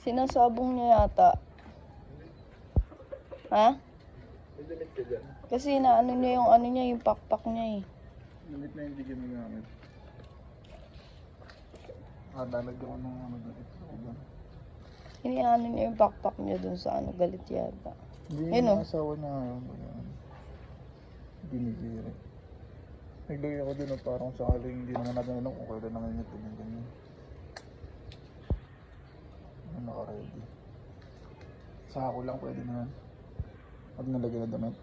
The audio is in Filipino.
Sinasabong niya yata. Ha? May damit ka dyan. Kasi naano niya yung ano niya, yung pakpak niya eh. Damit na hindi ginagamit. Lalagyan ko ng ano damit. Iniano niya yung pakpak niya dun sa ano, galit yata. Hindi Yun, yung oh. asawa niya ngayon. Binigiri. Naglagay ako dun na parang sakaling hindi naman natin alam kung kailan naman yung ganyan. Naka-ready. Sa ako lang pwede naman. Pag nalagay na damit.